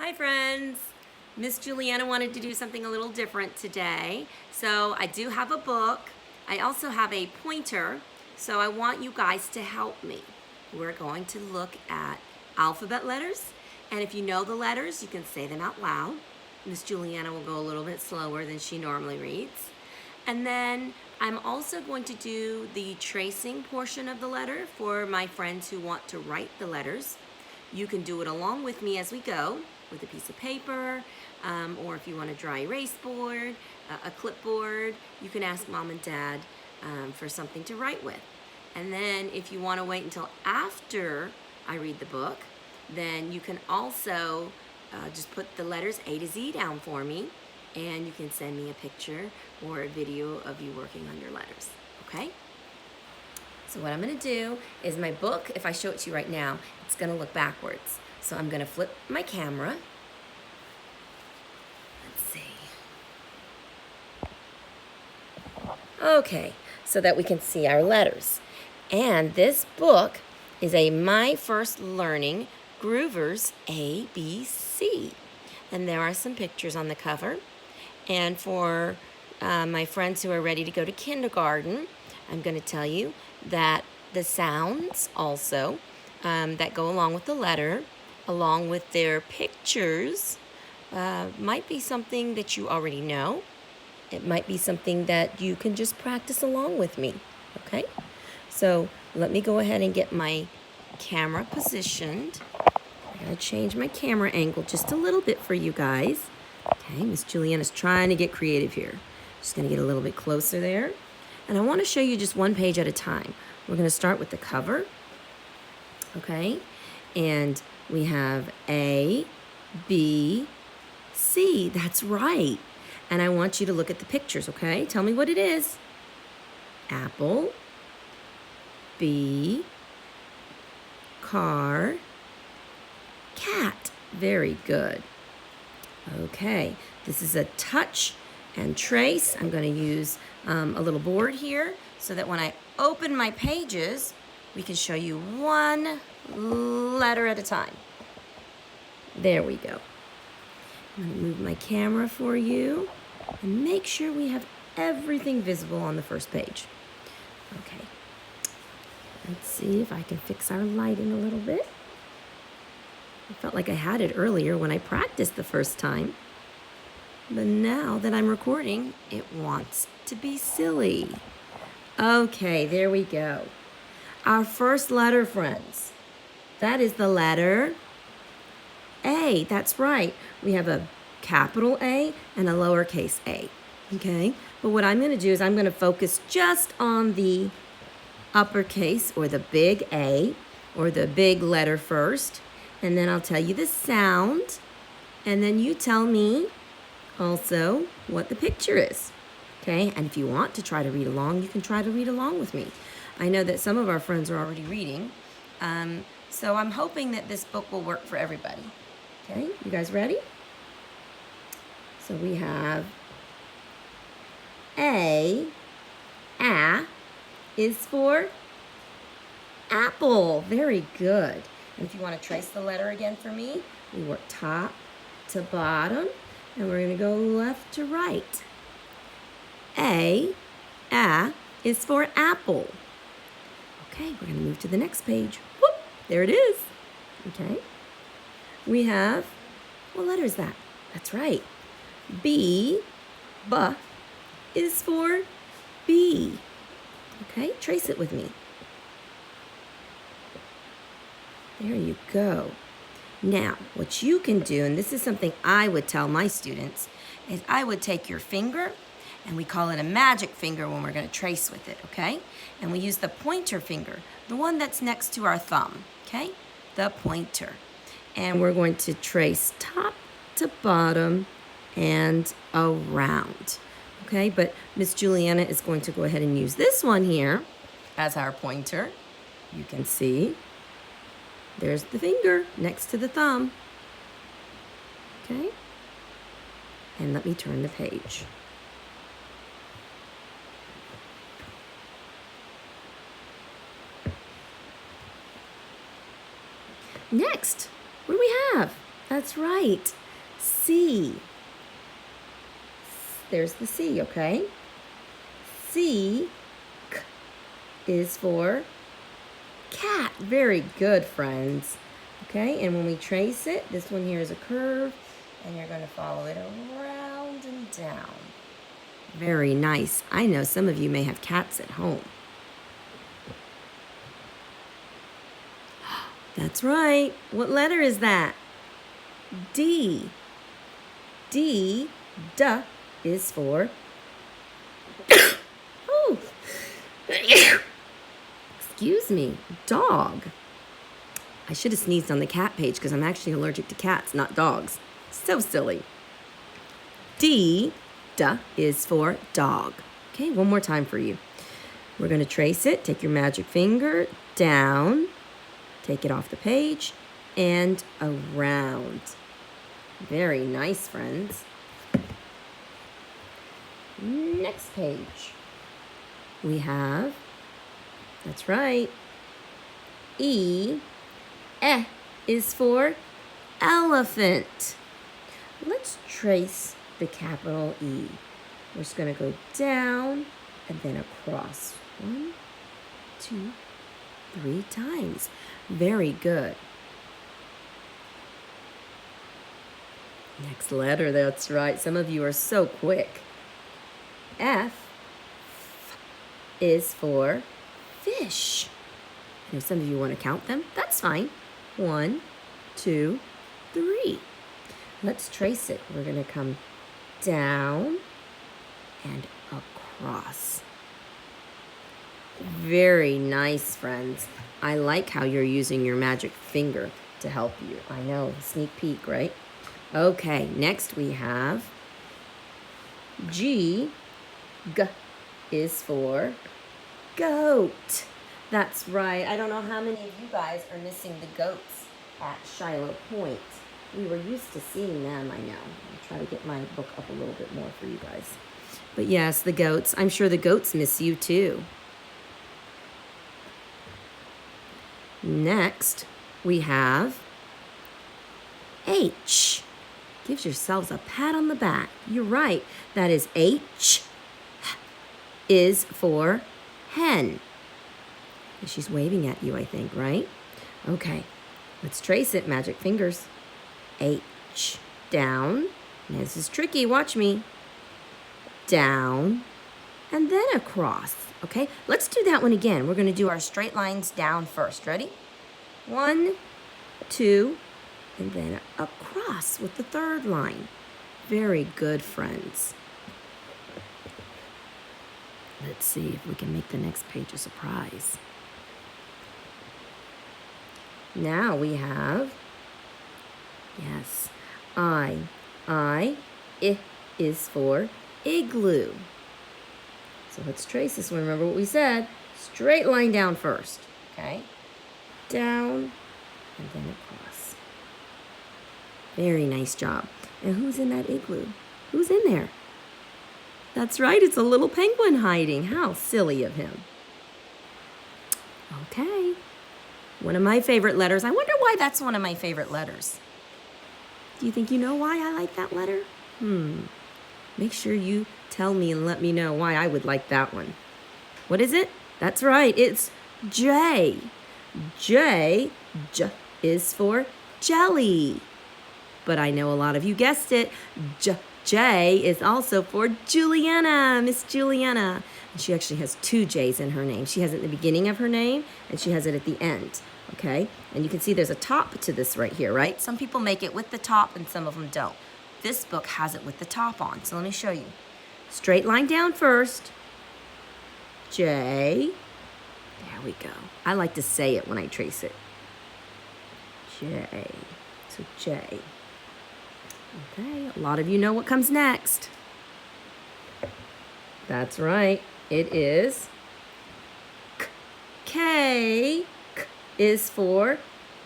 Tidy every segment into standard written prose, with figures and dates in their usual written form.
Hi friends! Miss Juliana wanted to do something a little different today. So I do have a book. I also have a pointer. So I want you guys to help me. We're going to look at alphabet letters. And if you know the letters, you can say them out loud. Miss Juliana will go a little bit slower than she normally reads. And then I'm also going to do the tracing portion of the letter for my friends who want to write the letters. You can do it along with me as we go with a piece of paper, or if you want a dry erase board, a clipboard, you can ask mom and dad for something to write with. And then if you want to wait until after I read the book, then you can also just put the letters A to Z down for me, and you can send me a picture or a video of you working on your letters, okay? So what I'm gonna do is my book, if I show it to you right now, it's gonna look backwards. So I'm gonna flip my camera. Let's see. Okay, so that we can see our letters. And this book is a My First Learning Groovers ABC. And there are some pictures on the cover. And for my friends who are ready to go to kindergarten, I'm going to tell you that the sounds also that go along with the letter, along with their pictures, might be something that you already know. It might be something that you can just practice along with me, okay? So let me go ahead and get my camera positioned. I'm going to change my camera angle just a little bit for you guys. Okay, Miss Juliana's trying to get creative here. Just going to get a little bit closer there. And I want to show you just one page at a time. We're going to start with the cover. Okay, and we have A, B, C. That's right. And I want you to look at the pictures, okay? Tell me what it is. Apple, B, car, cat. Very good. Okay, this is a touch and trace. I'm going to use a little board here so that when I open my pages, we can show you one letter at a time. There we go. I'm going to move my camera for you and make sure we have everything visible on the first page. Okay, let's see if I can fix our lighting a little bit. I felt like I had it earlier when I practiced the first time. But now that I'm recording, it wants to be silly. Okay, there we go. Our first letter, friends. That is the letter A. That's right. We have a capital A and a lowercase a. Okay? But what I'm going to do is I'm going to focus just on the uppercase or the big A or the big letter first. And then I'll tell you the sound. And then you tell me also what the picture is. Okay? And if you want to try to read along, you can try to read along with me. I know that some of our friends are already reading. So I'm hoping that this book will work for everybody. Okay? You guys ready? So we have A is for apple. Very good. And if you want to trace the letter again for me, we work top to bottom, and we're going to go left to right. A is for apple. Okay, we're going to move to the next page. Whoop, there it is. Okay. We have, what letter is that? That's right. B is for bee. Okay, trace it with me. There you go. Now, what you can do, and this is something I would tell my students, is I would take your finger, and we call it a magic finger when we're going to trace with it, okay? And we use the pointer finger, the one that's next to our thumb, okay? The pointer. And we're going to trace top to bottom and around, okay? But Miss Juliana is going to go ahead and use this one here as our pointer. You can see. There's the finger next to the thumb. Okay? And let me turn the page. Next, what do we have? That's right. C. There's the C, okay? C is for cat. Very good, friends. Okay, and when we trace it, this one here is a curve, and you're going to follow it around and down. Very nice. I know some of you may have cats at home. That's right. What letter is that? D. D, duh, is for oh, excuse me, dog. I should have sneezed on the cat page because I'm actually allergic to cats, not dogs. So silly. D, duh, is for dog. Okay, one more time for you. We're going to trace it. Take your magic finger down, take it off the page, and around. Very nice, friends. Next page. We have, that's right, E. Is for elephant. Let's trace the capital E. We're just going to go down and then across. 1, 2, 3 times. Very good. Next letter, that's right. Some of you are so quick. F is for fish. And if some of you want to count them, that's fine. 1, 2, 3. Let's trace it. We're going to come down and across. Very nice, friends. I like how you're using your magic finger to help you. I know, sneak peek, right? Okay, next we have G. G is for goat. That's right. I don't know how many of you guys are missing the goats at Shiloh Point. We were used to seeing them, I know. I'll try to get my book up a little bit more for you guys. But yes, the goats. I'm sure the goats miss you too. Next, we have H. Give yourselves a pat on the back. You're right. That is H is for hen. She's waving at you, I think, right? Okay, let's trace it. Magic fingers. H. Down. Now, this is tricky. Watch me. Down. And then across. Okay, let's do that one again. We're going to do our straight lines down first. Ready? 1, 2, and then across with the third line. Very good, friends. Let's see if we can make the next page a surprise. Now we have, yes, I is for igloo. So let's trace this one. Remember what we said. Straight line down first, okay? Down and then across. Very nice job. And who's in that igloo? Who's in there? That's right, it's a little penguin hiding. How silly of him. Okay. One of my favorite letters. I wonder why that's one of my favorite letters. Do you think you know why I like that letter? Make sure you tell me and let me know why I would like that one. What is it? That's right, it's J. J is for jelly. But I know a lot of you guessed it. J is also for Juliana, Miss Juliana. And she actually has 2 J's in her name. She has it at the beginning of her name, and she has it at the end, okay? And you can see there's a top to this right here, right? Some people make it with the top, and some of them don't. This book has it with the top on, so let me show you. Straight line down first. J. There we go. I like to say it when I trace it. J. So J. Okay, a lot of you know what comes next. That's right. It is K. K is for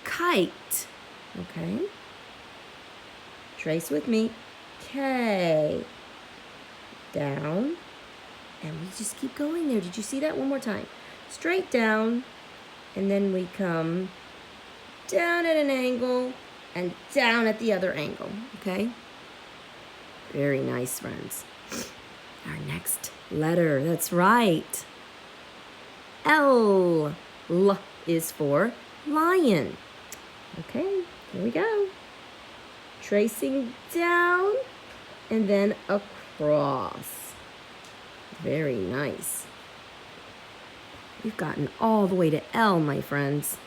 kite. Okay. Trace with me. K. Down. And we just keep going there. Did you see that? One more time. Straight down. And then we come down at an angle and down at the other angle, okay? Very nice, friends. Our next letter, that's right. L. L is for lion. Okay, here we go. Tracing down and then across. Very nice. We've gotten all the way to L, my friends.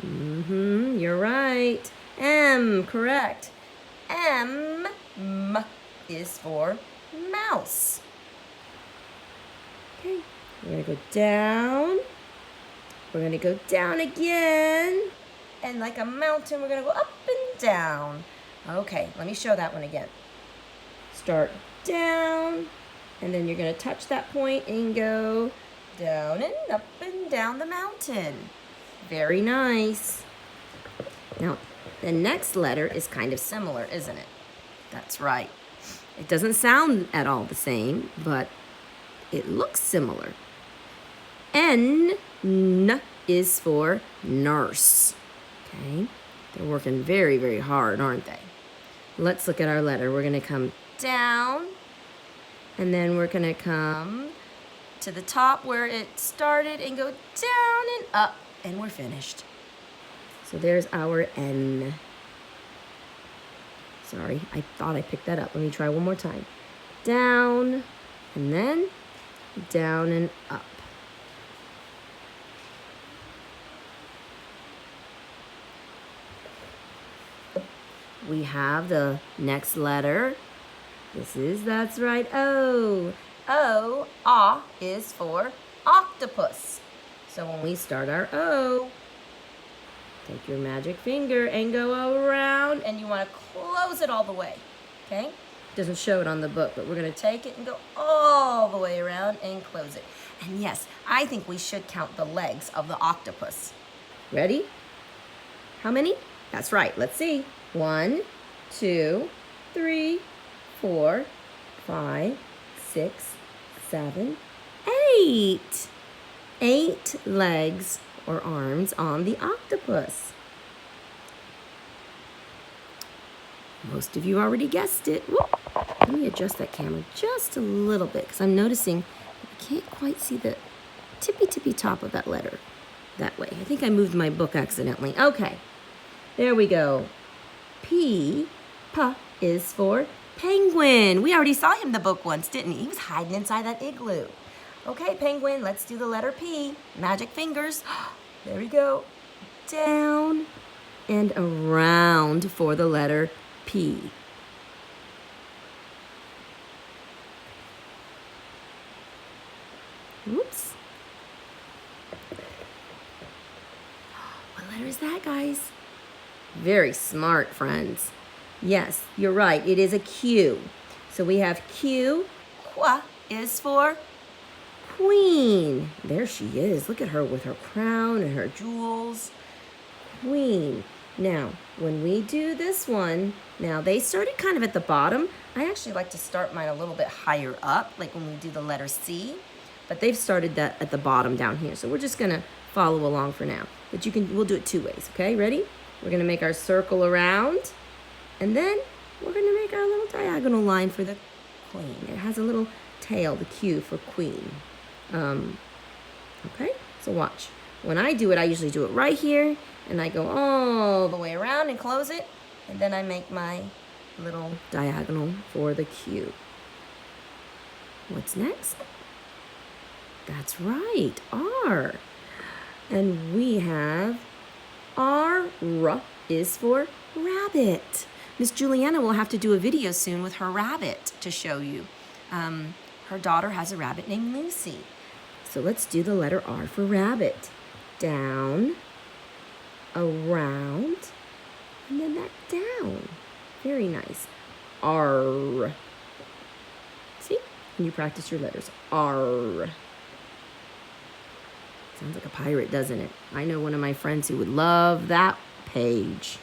You're right. M, correct. M is for mouse. Okay, we're gonna go down. We're gonna go down again. And like a mountain, we're gonna go up and down. Okay, let me show that one again. Start down, and then you're gonna touch that point and go down and up and down the mountain. Very nice. Now, the next letter is kind of similar, isn't it? That's right. It doesn't sound at all the same, but it looks similar. N is for nurse. Okay, they're working very, very hard, aren't they? Let's look at our letter. We're gonna come down, and then we're gonna come to the top where it started and go down and up, and we're finished. So there's our N. Sorry, I thought I picked that up. Let me try one more time. Down, and then down and up. We have the next letter. That's right, O. O, is for octopus. So when we start our O, take your magic finger and go around, and you want to close it all the way, okay? Doesn't show it on the book, but we're going to take it and go all the way around and close it. And yes, I think we should count the legs of the octopus. Ready? How many? That's right, let's see. 1, 2, 3, 4, 5, 6, 7, 8. 8 legs or arms on the octopus. Most of you already guessed it. Whoop. Let me adjust that camera just a little bit because I'm noticing I can't quite see the tippy top of that letter that way. I think I moved my book accidentally. Okay, there we go. P is for penguin. We already saw him in the book once, didn't he? He was hiding inside that igloo. Okay, penguin, let's do the letter P. Magic fingers. There we go. Down and around for the letter P. Oops. What letter is that, guys? Very smart, friends. Yes, you're right. It is a Q. So we have Q. Qua is for queen. There she is. Look at her with her crown and her jewels. Queen. Now, when we do this one, now they started kind of at the bottom. I actually like to start mine a little bit higher up, like when we do the letter C. But they've started that at the bottom down here. So we're just going to follow along for now. But we'll do it 2 ways, okay? Ready? We're going to make our circle around. And then we're going to make our little diagonal line for the queen. It has a little tail, the Q for queen. Okay, so watch. When I do it, I usually do it right here, and I go all the way around and close it, and then I make my little diagonal for the Q. What's next? That's right, R. And we have R is for rabbit. Miss Juliana will have to do a video soon with her rabbit to show you. Her daughter has a rabbit named Lucy. So let's do the letter R for rabbit. Down, around, and then that down. Very nice. R. See? Can you practice your letters? R. Sounds like a pirate, doesn't it? I know one of my friends who would love that page.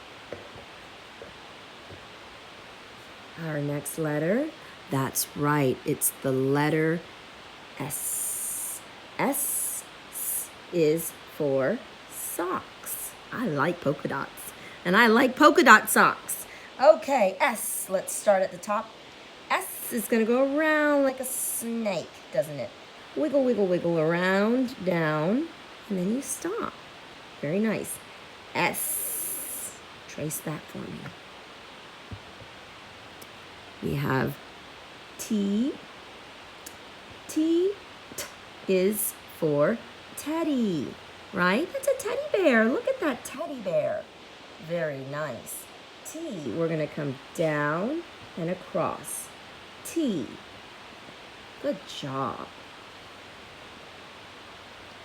Our next letter, that's right, it's the letter S. S is for socks. I like polka dots. And I like polka dot socks. Okay, S. Let's start at the top. S is going to go around like a snake, doesn't it? Wiggle, wiggle, wiggle around, down, and then you stop. Very nice. S. Trace that for me. We have T. T is for teddy, right? That's a teddy bear. Look at that teddy bear. Very nice. T, we're going to come down and across. T. Good job.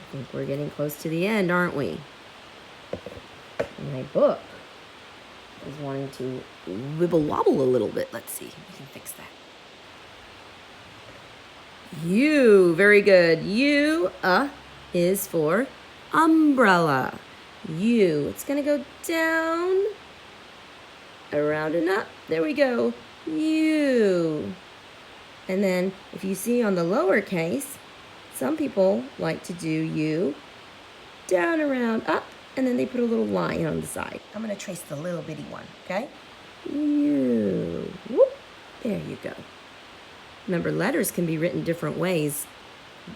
I think we're getting close to the end, aren't we? My book is wanting to wibble wobble a little bit. Let's see if we can fix that. U, very good. U, is for umbrella. U, it's going to go down, around and up. There we go. U. And then if you see on the lowercase, some people like to do U, down, around, up, and then they put a little line on the side. I'm going to trace the little bitty one, okay? U. Whoop. There you go. Remember, letters can be written different ways.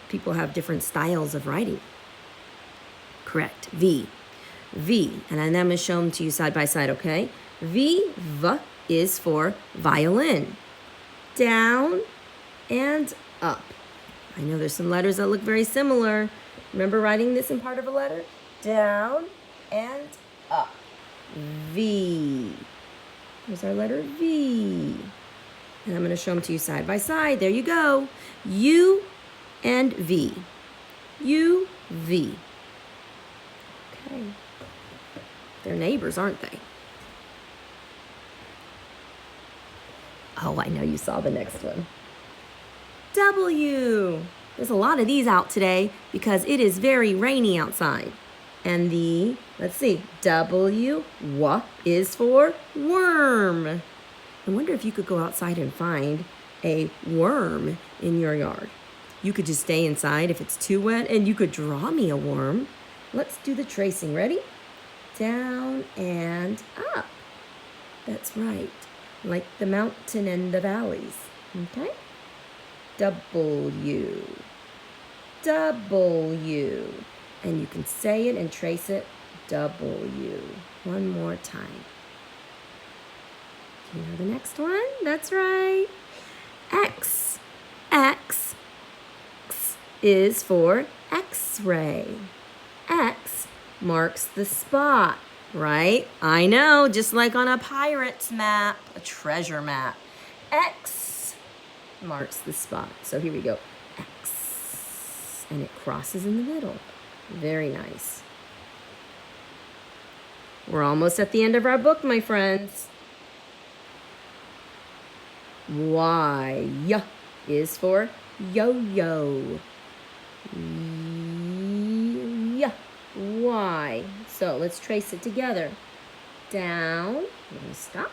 People have different styles of writing. Correct. V. V. And I'm going to show them to you side by side, okay? V is for violin. Down and up. I know there's some letters that look very similar. Remember writing this in part of a letter? Down and up. V. Here's our letter V. And I'm going to show them to you side by side. There you go. U and V. U, V. Okay. They're neighbors, aren't they? Oh, I know you saw the next one. W. There's a lot of these out today because it is very rainy outside. And the, let's see, W is for worm. I wonder if you could go outside and find a worm in your yard. You could just stay inside if it's too wet, and you could draw me a worm. Let's do the tracing. Ready? Down and up. That's right. Like the mountain and the valleys. Okay? W. W. And you can say it and trace it. W. One more time. You know the next one? That's right. X. X. X is for X-ray. X marks the spot, right? I know, just like on a pirate's map, a treasure map. X marks the spot. So here we go. X. And it crosses in the middle. Very nice. We're almost at the end of our book, my friends. Y is for yo-yo. Y. So let's trace it together. Down. Let me stop.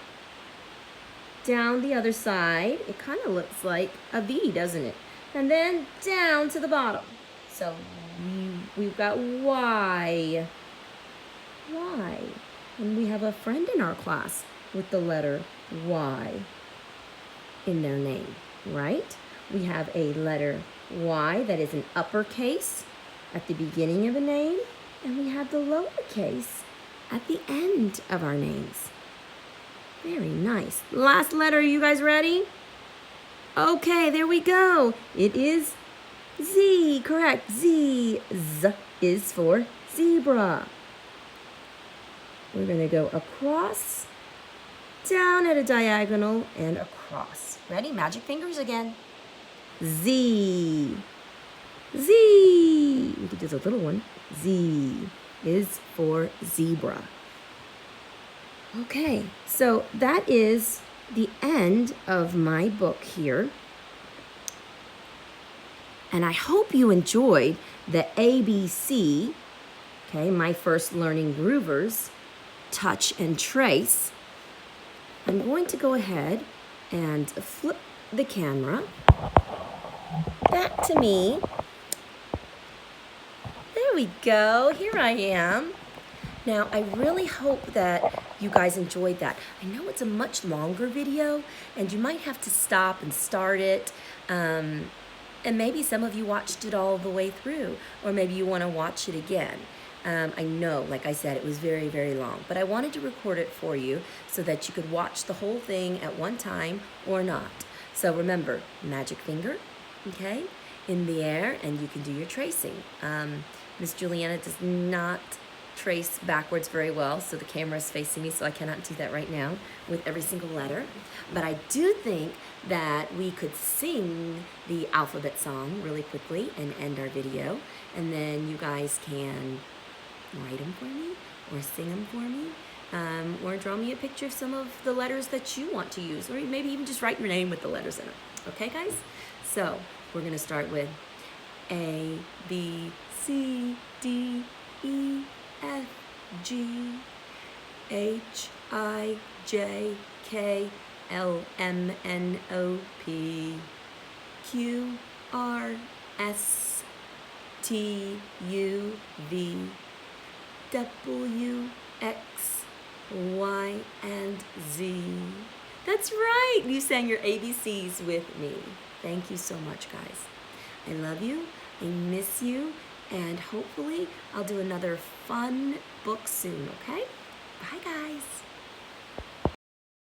Down the other side. It kind of looks like a V, doesn't it? And then down to the bottom. So we've got Y. Y. And we have a friend in our class with the letter Y in their name, right? We have a letter Y that is an uppercase at the beginning of a name, and we have the lowercase at the end of our names. Very nice. Last letter, you guys ready? Okay, there we go. It is Z, correct. Z. Z is for zebra. We're going to go across, down at a diagonal, and across. Ready? Magic fingers again. Z. Z. We could do the little one. Z is for zebra. Okay, so that is the end of my book here. And I hope you enjoyed the ABC, okay, my first learning groovers, touch and trace. I'm going to go ahead and flip the camera back to me. There we go. Here I am. Now, I really hope that you guys enjoyed that. I know it's a much longer video, and you might have to stop and start it. And maybe some of you watched it all the way through, or maybe you want to watch it again. I know, like I said, it was very, very long, but I wanted to record it for you so that you could watch the whole thing at one time or not. So remember, magic finger, okay, in the air, and you can do your tracing. Miss Juliana does not trace backwards very well, so the camera is facing me, so I cannot do that right now with every single letter. But I do think that we could sing the alphabet song really quickly and end our video, and then you guys can write them for me or sing them for me, or draw me a picture of some of the letters that you want to use, or maybe even just write your name with the letters in it. Okay, guys? So we're going to start with A, B, C, D, E, F, G, H, I, J, K, L, M, N, O, P, Q, R, S, T, U, V, W, X, Y, and Z. That's right! You sang your ABCs with me. Thank you so much, guys. I love you. I miss you. And hopefully I'll do another fun book soon, okay? Bye, guys.